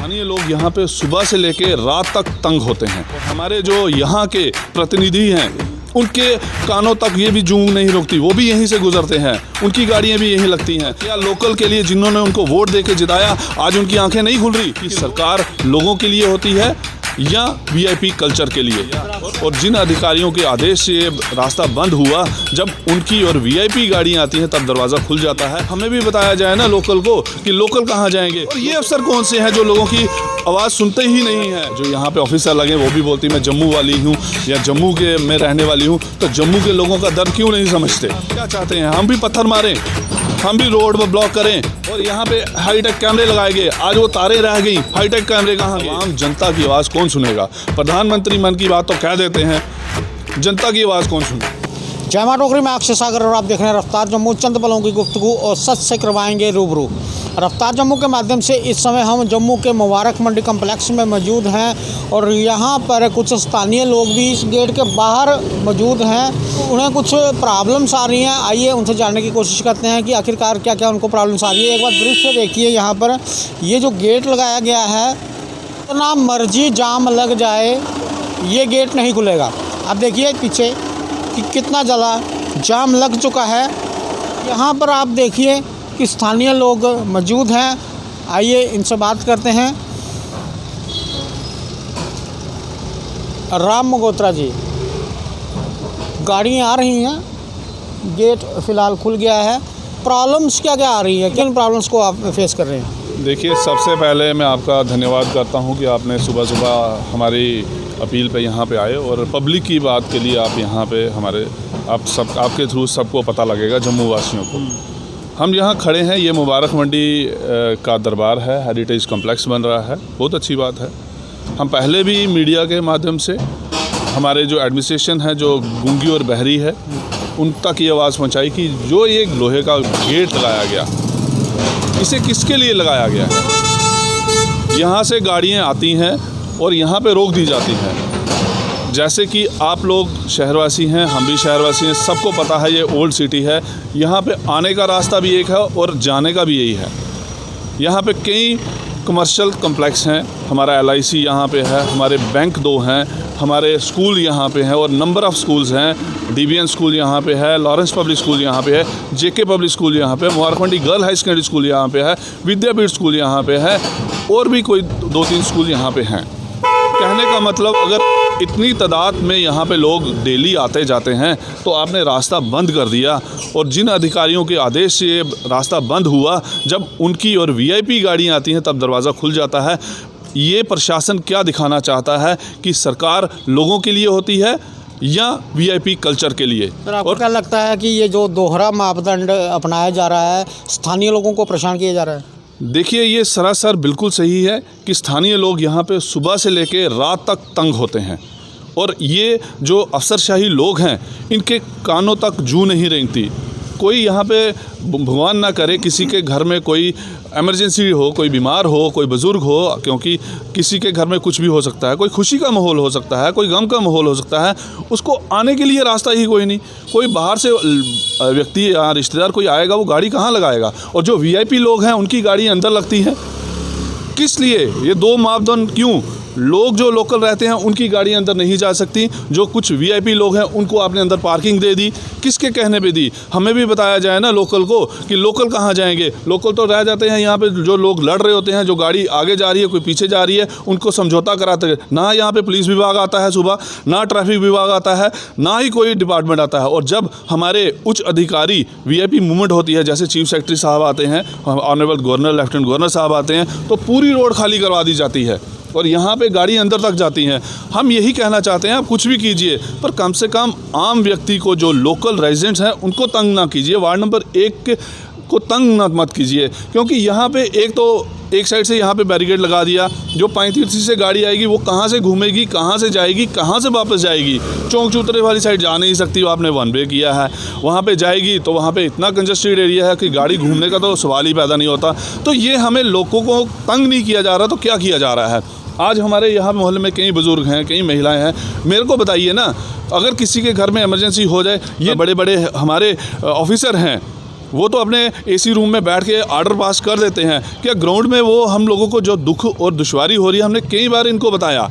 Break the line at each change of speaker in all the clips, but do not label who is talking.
स्थानीय लोग यहाँ पे सुबह से लेके रात तक तंग होते हैं। हमारे जो यहाँ के प्रतिनिधि हैं उनके कानों तक ये भी जूं नहीं रुकती, वो भी यहीं से गुजरते हैं, उनकी गाड़ियाँ भी यहीं लगती हैं। क्या लोकल के लिए जिन्होंने उनको वोट दे के जिताया आज उनकी आंखें नहीं खुल रही कि सरकार लोगों के लिए होती है या वीआईपी कल्चर के लिए? और जिन अधिकारियों के आदेश से ये रास्ता बंद हुआ, जब उनकी और वीआईपी गाड़ियां आती हैं तब दरवाज़ा खुल जाता है। हमें भी बताया जाए ना लोकल को कि लोकल कहाँ जाएंगे। और ये अफसर कौन से हैं जो लोगों की आवाज़ सुनते ही नहीं है? जो यहाँ पे ऑफिसर लगे वो भी बोलती मैं जम्मू वाली हूँ या जम्मू के में रहने वाली हूँ, तो जम्मू के लोगों का दर्द क्यों नहीं समझते? क्या चाहते हैं? हम भी पत्थर मारें, हम भी रोड पर ब्लॉक करें और यहाँ पे हाईटेक कैमरे लगाए गए, आज वो तारें रह गई, हाईटेक कैमरे कहाँ गए? आम जनता की आवाज़ कौन सुनेगा? प्रधानमंत्री मन की बात तो कह देते हैं, जनता की आवाज़ कौन सुने?
जय मां डोगरी में अक्षय सागर और आप देख रहे हैं रफ्तार जम्मू। चंद पलों की गुफ्तगू और सच से करवाएंगे रूबरू। रफ्तार जम्मू के माध्यम से इस समय हम जम्मू के मुबारक मंडी कम्प्लेक्स में मौजूद हैं और यहाँ पर कुछ स्थानीय लोग भी इस गेट के बाहर मौजूद हैं। उन्हें कुछ प्रॉब्लम्स आ रही हैं, आइए उनसे जानने की कोशिश करते हैं कि आखिरकार क्या क्या उनको प्रॉब्लम्स आ रही है। एक बार दृश्य देखिए, यहाँ पर ये जो गेट लगाया गया है, इतना मर्जी जाम लग जाए ये गेट नहीं खुलेगा। आप देखिए पीछे कि कितना ज़्यादा जाम लग चुका है। यहाँ पर आप देखिए कि स्थानीय लोग मौजूद हैं, आइए इनसे बात करते हैं। राम मगोत्रा जी, गाड़ियाँ आ रही हैं, गेट फ़िलहाल खुल गया है, प्रॉब्लम्स क्या क्या आ रही है, किन प्रॉब्लम्स को आप फेस कर रहे हैं?
देखिए, सबसे पहले मैं आपका धन्यवाद करता हूं कि आपने सुबह सुबह हमारी अपील पे यहाँ पे आए और पब्लिक की बात के लिए आप यहाँ पे हमारे आपके थ्रू सबको पता लगेगा, जम्मू वासियों को। हम यहाँ खड़े हैं, ये मुबारक मंडी का दरबार है, हेरिटेज कॉम्प्लेक्स बन रहा है, बहुत अच्छी बात है। हम पहले भी मीडिया के माध्यम से हमारे जो एडमिनिस्ट्रेशन है जो गूंगी और बहरी है उन तक ये आवाज़ पहुँचाई कि जो ये लोहे का गेट लगाया गया, इसे किसके लिए लगाया गया है? यहाँ से गाड़ियाँ आती हैं और यहाँ पे रोक दी जाती हैं। जैसे कि आप लोग शहरवासी हैं, हम भी शहरवासी हैं, सबको पता है ये ओल्ड सिटी है, यहाँ पे आने का रास्ता भी एक है और जाने का भी यही है। यहाँ पे कई कमर्शियल कम्प्लेक्स हैं, हमारा LIC यहाँ पे है, हमारे बैंक 2 हैं, हमारे स्कूल यहाँ पे हैं और नंबर ऑफ़ स्कूल्स हैं। DBN स्कूल यहाँ पे है, लॉरेंस पब्लिक स्कूल यहाँ पे है, JK पब्लिक स्कूल यहाँ पे, Mubarak Mandi girl high secondary school यहाँ पे है, विद्यापीठ स्कूल यहाँ पे है और भी कोई 2-3 स्कूल यहाँ पे हैं। कहने का मतलब, अगर इतनी तादाद में यहाँ पे लोग डेली आते जाते हैं तो आपने रास्ता बंद कर दिया और जिन अधिकारियों के आदेश से ये रास्ता बंद हुआ, जब उनकी और VIP गाड़ियाँ आती हैं तब दरवाज़ा खुल जाता है। ये प्रशासन क्या दिखाना चाहता है कि सरकार लोगों के लिए होती है या VIP कल्चर के लिए?
सर, आपको क्या लगता है कि ये जो दोहरा मापदंड अपनाया जा रहा है, स्थानीय लोगों को परेशान किया जा रहा है?
देखिए, ये सरासर बिल्कुल सही है कि स्थानीय लोग यहाँ पे सुबह से लेके रात तक तंग होते हैं और ये जो अफसरशाही लोग हैं इनके कानों तक जूं नहीं रेंगती। कोई यहाँ पे भगवान ना करे किसी के घर में कोई इमरजेंसी हो, कोई बीमार हो, कोई बुज़ुर्ग हो, क्योंकि किसी के घर में कुछ भी हो सकता है, कोई खुशी का माहौल हो सकता है, कोई गम का माहौल हो सकता है, उसको आने के लिए रास्ता ही कोई नहीं। कोई बाहर से व्यक्ति या रिश्तेदार कोई आएगा, वो गाड़ी कहाँ लगाएगा? और जो VIP लोग हैं उनकी गाड़ी अंदर लगती है, किस लिए? ये 2 मापदंड क्यों? लोग जो लोकल रहते हैं उनकी गाड़ी अंदर नहीं जा सकती, जो कुछ VIP लोग हैं उनको आपने अंदर पार्किंग दे दी, किसके कहने पे दी? हमें भी बताया जाए ना लोकल को कि लोकल कहाँ जाएंगे। लोकल तो रह जाते हैं यहाँ पे, जो लोग लड़ रहे होते हैं, जो गाड़ी आगे जा रही है कोई पीछे जा रही है, उनको समझौता कराते हैं। ना यहाँ पे पुलिस विभाग आता है सुबह, ना ट्रैफिक विभाग आता है, ना ही कोई डिपार्टमेंट आता है। और जब हमारे उच्च अधिकारी VIP मूवमेंट होती है, जैसे चीफ सेक्रेटरी साहब आते हैं, ऑनरेबल गवर्नर, लेफ्टिनेंट गवर्नर साहब आते हैं, तो पूरी रोड खाली करवा दी जाती है और यहाँ पे गाड़ी अंदर तक जाती हैं। हम यही कहना चाहते हैं, आप कुछ भी कीजिए पर कम से कम आम व्यक्ति को, जो लोकल रेजिडेंट्स हैं, उनको तंग ना कीजिए। वार्ड नंबर 1 को तंग मत कीजिए, क्योंकि यहाँ पे एक साइड से यहाँ पे बैरिकेड लगा दिया, जो 35 से गाड़ी आएगी वो कहाँ से घूमेगी, कहाँ से जाएगी, कहाँ से वापस जाएगी? चौक चौतरे वाली साइड जा नहीं सकती, वो आपने 1 वे किया है। वहाँ पे जाएगी तो वहाँ पे इतना कंजस्टेड एरिया है कि गाड़ी घूमने का तो सवाल ही पैदा नहीं होता। तो ये हमें लोगों को तंग नहीं किया जा रहा, तो क्या किया जा रहा है? आज हमारे यहाँ मोहल्ले में कई बुज़ुर्ग हैं, कई महिलाएं हैं। मेरे को बताइए ना, अगर किसी के घर में इमरजेंसी हो जाए, ये बड़े बड़े हमारे ऑफिसर हैं, वो तो अपने एसी रूम में बैठ के आर्डर पास कर देते हैं। क्या ग्राउंड में वो हम लोगों को जो दुख और दुश्वारी हो रही है, हमने कई बार इनको बताया,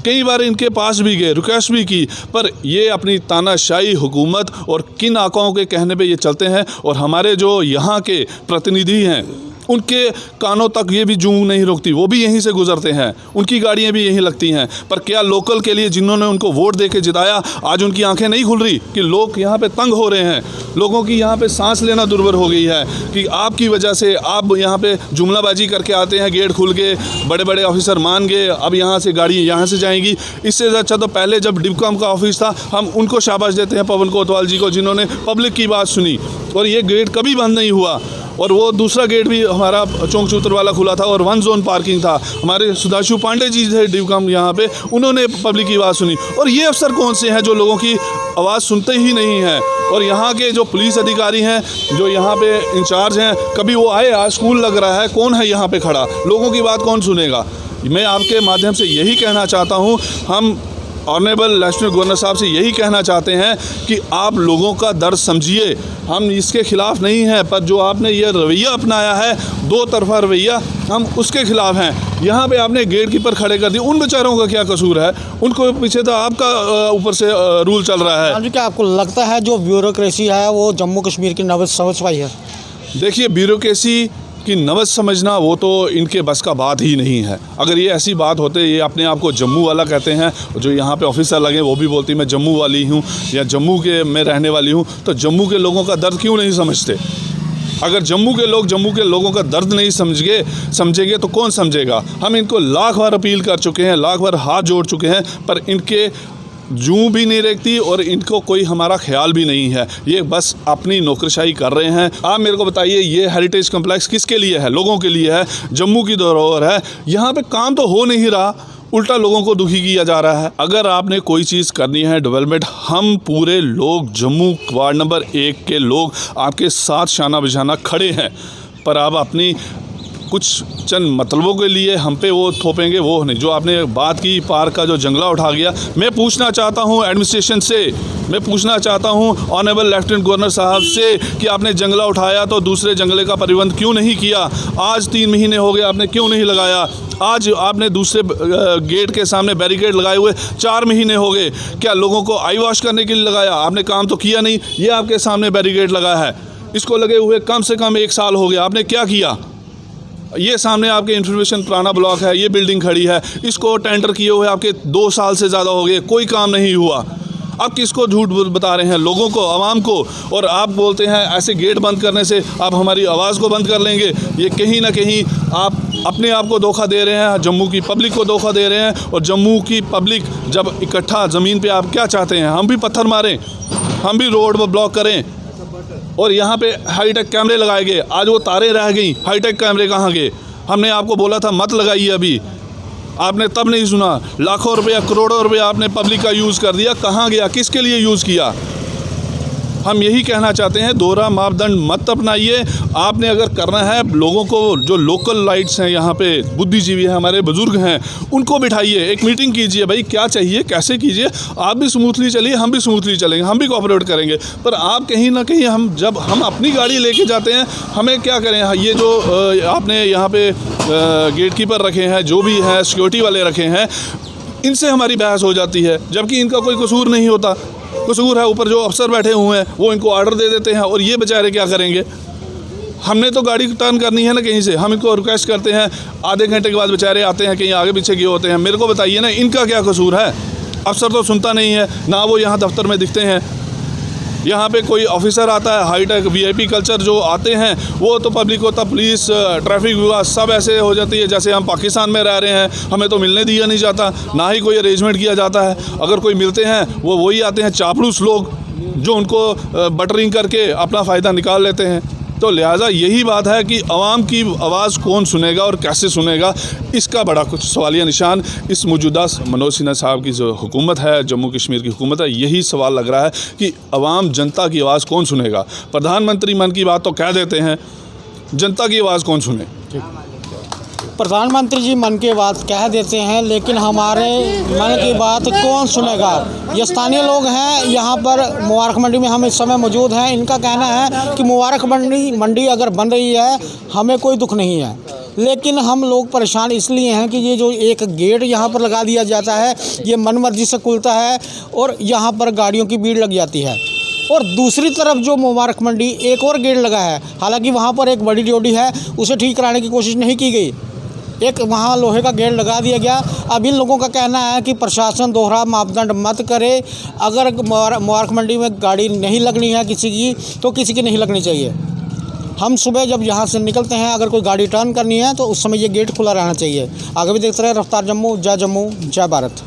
कई बार इनके पास भी गए, रिक्वेस्ट भी की, पर ये अपनी तानाशाही हुकूमत और किन आकाओं के कहने पे ये चलते हैं। और हमारे जो यहाँ के प्रतिनिधि हैं उनके कानों तक ये भी जूं नहीं रुकती, वो भी यहीं से गुजरते हैं, उनकी गाड़ियाँ भी यहीं लगती हैं। पर क्या लोकल के लिए जिन्होंने उनको वोट दे के जिताया, आज उनकी आंखें नहीं खुल रही कि लोग यहाँ पे तंग हो रहे हैं, लोगों की यहाँ पे सांस लेना दुर्भर हो गई है कि आपकी वजह से आप यहाँ पे जुमलाबाजी करके आते हैं, गेट खुल के बड़े बड़े ऑफिसर मान गए, अब यहाँ से गाड़ी यहाँ से जाएंगी। इससे अच्छा तो पहले जब डिपकॉम का ऑफिस था, हम उनको शाबाश देते हैं, पवन कोतवाल जी को, जिन्होंने पब्लिक की बात सुनी और ये गेट कभी बंद नहीं हुआ। और वो दूसरा गेट भी हमारा चौंक चूतर वाला खुला था और 1 जोन पार्किंग था। हमारे सुधांशु पांडे जी थे डिपकॉम यहाँ पे, उन्होंने पब्लिक की बात सुनी। और ये अफसर कौन से हैं जो लोगों की आवाज़ सुनते ही नहीं हैं? और यहाँ के जो पुलिस अधिकारी हैं, जो यहाँ पे इंचार्ज हैं, कभी वो आए, आज स्कूल लग रहा है, कौन है यहाँ पे खड़ा? लोगों की बात कौन सुनेगा? मैं आपके माध्यम से यही कहना चाहता हूँ, हम ऑनरेबल लेफ्टिनेंट गवर्नर साहब से यही कहना चाहते हैं कि आप लोगों का दर्द समझिए। हम इसके ख़िलाफ़ नहीं हैं, पर जो आपने ये रवैया अपनाया है, दो तरफा रवैया, हम उसके ख़िलाफ़ हैं। यहाँ पे आपने गेट कीपर खड़े कर दिए, उन बेचारों का क्या कसूर है? उनको पीछे तो आपका ऊपर से रूल चल रहा है।
क्या आपको लगता है जो ब्यूरोक्रेसी है वो जम्मू कश्मीर की नब्ज़ समझ पाई है?
देखिए, ब्यूरोक्रेसी कि नब्ज़ समझना वो तो इनके बस का बात ही नहीं है। अगर ये ऐसी बात होते, ये अपने आप को जम्मू वाला कहते हैं, जो यहाँ पे ऑफिसर लगे वो भी बोलती मैं जम्मू वाली हूँ या जम्मू के में रहने वाली हूँ, तो जम्मू के लोगों का दर्द क्यों नहीं समझते? अगर जम्मू के लोगों का दर्द नहीं समझेंगे तो कौन समझेगा? हम इनको लाख बार अपील कर चुके हैं, लाख बार हाथ जोड़ चुके हैं, पर इनके जूं भी नहीं रेखती और इनको कोई हमारा ख्याल भी नहीं है। ये बस अपनी नौकरशाही कर रहे हैं। आप मेरे को बताइए, ये हेरिटेज कम्प्लेक्स किसके लिए है? लोगों के लिए है, जम्मू की धरोहर है। यहाँ पे काम तो हो नहीं रहा, उल्टा लोगों को दुखी किया जा रहा है। अगर आपने कोई चीज़ करनी है डेवलपमेंट, हम पूरे लोग जम्मू वार्ड नंबर 1 के लोग आपके साथ शाना बिशाना खड़े हैं, पर आप अपनी कुछ चंद मतलबों के लिए हम पे वो थोपेंगे, वो नहीं। जो आपने बात की पार्क का जो जंगला उठा गया, मैं पूछना चाहता हूँ एडमिनिस्ट्रेशन से, मैं पूछना चाहता हूँ ऑनरेबल लेफ्टिनेंट गवर्नर साहब से कि आपने जंगला उठाया तो दूसरे जंगले का प्रबंध क्यों नहीं किया? आज 3 महीने हो गए, आपने क्यों नहीं लगाया? आज आपने दूसरे गेट के सामने बैरिकेड लगाए हुए 4 महीने हो गए, क्या लोगों को आई वॉश करने के लिए लगाया? आपने काम तो किया नहीं। ये आपके सामने बैरिकेड लगा है, इसको लगे हुए कम से कम 1 साल हो गया, आपने क्या किया? ये सामने आपके इंफॉर्मेशन पुराना ब्लॉक है, ये बिल्डिंग खड़ी है, इसको टेंडर किए हुए आपके 2 साल से ज़्यादा हो गए, कोई काम नहीं हुआ। आप किसको झूठ बता रहे हैं? लोगों को, आवाम को। और आप बोलते हैं ऐसे गेट बंद करने से आप हमारी आवाज़ को बंद कर लेंगे। ये कहीं ना कहीं आप अपने आप को धोखा दे रहे हैं, जम्मू की पब्लिक को धोखा दे रहे हैं। और जम्मू की पब्लिक जब इकट्ठा ज़मीन पे, आप क्या चाहते हैं? हम भी पत्थर मारें, हम भी रोड ब्लॉक करें, और यहाँ पे हाईटेक कैमरे लगाए गए, आज वो तारें रह गई, हाईटेक कैमरे कहाँ गए? हमने आपको बोला था मत लगाइए, अभी आपने तब नहीं सुना। लाखों रुपया, करोड़ों रुपया आपने पब्लिक का यूज़ कर दिया, कहाँ गया? किसके लिए यूज़ किया? हम यही कहना चाहते हैं, दोहरा मापदंड मत अपनाइए। आपने अगर करना है, लोगों को जो लोकल लाइट्स हैं, यहाँ पे बुद्धिजीवी हैं, हमारे बुज़ुर्ग हैं, उनको बिठाइए, एक मीटिंग कीजिए, भाई क्या चाहिए, कैसे कीजिए। आप भी स्मूथली चलिए, हम भी स्मूथली चलेंगे, हम भी कोऑपरेट करेंगे। पर आप कहीं ना कहीं, जब हम अपनी गाड़ी लेके जाते हैं, हमें क्या करें? ये जो आपने यहाँ पे गेट कीपर रखे हैं, जो भी हैं सिक्योरिटी वाले रखे हैं, इनसे हमारी बहस हो जाती है, जबकि इनका कोई कसूर नहीं होता। कसूर है ऊपर जो अफसर बैठे हुए हैं, वो इनको ऑर्डर दे देते हैं, और ये बेचारे क्या करेंगे? हमने तो गाड़ी टर्न करनी है ना कहीं से, हम इनको रिक्वेस्ट करते हैं, आधे घंटे के बाद बेचारे आते हैं, कहीं आगे पीछे गए होते हैं। मेरे को बताइए ना, इनका क्या कसूर है? अफसर तो सुनता नहीं है ना, वो यहाँ दफ्तर में दिखते हैं। यहाँ पे कोई ऑफिसर आता है, हाईटेक VIP कल्चर जो आते हैं, वो तो पब्लिक होता, पुलिस, ट्रैफिक विभाग, सब ऐसे हो जाती है जैसे हम पाकिस्तान में रह रहे हैं। हमें तो मिलने दिया नहीं जाता, ना ही कोई अरेंजमेंट किया जाता है। अगर कोई मिलते हैं, वो वही आते हैं चापलूस लोग, जो उनको बटरिंग करके अपना फ़ायदा निकाल लेते हैं। तो लिहाजा यही बात है कि आवाम की आवाज़ कौन सुनेगा और कैसे सुनेगा, इसका बड़ा कुछ सवालिया निशान इस मौजूदा मनोज सिन्हा साहब की जो हुकूमत है, जम्मू कश्मीर की हुकूमत है, यही सवाल लग रहा है कि आवाम, जनता की आवाज़ कौन सुनेगा। प्रधानमंत्री मन की बात तो कह देते हैं, जनता की आवाज़ कौन सुने?
प्रधानमंत्री जी मन की बात कह देते हैं, लेकिन हमारे मन की बात कौन सुनेगा। ये स्थानीय लोग हैं यहाँ पर मुबारक मंडी में हम इस समय मौजूद हैं। इनका कहना है कि मुबारक मंडी अगर बन रही है हमें कोई दुख नहीं है, लेकिन हम लोग परेशान इसलिए हैं कि ये जो एक गेट यहाँ पर लगा दिया जाता है ये मनमर्जी से खुलता है और यहाँ पर गाड़ियों की भीड़ लग जाती है। और दूसरी तरफ जो मुबारक मंडी एक और गेट लगा है, हालांकि वहाँ पर एक बड़ी ड्योढ़ी है, उसे ठीक कराने की कोशिश नहीं की गई, एक वहाँ लोहे का गेट लगा दिया गया। अब इन लोगों का कहना है कि प्रशासन दोहरा मापदंड मत करे। अगर मुबारक मंडी में गाड़ी नहीं लगनी है किसी की तो किसी की नहीं लगनी चाहिए। हम सुबह जब यहाँ से निकलते हैं अगर कोई गाड़ी टर्न करनी है तो उस समय ये गेट खुला रहना चाहिए। आगे भी देखते रहे रफ्तार जम्मू, जय भारत।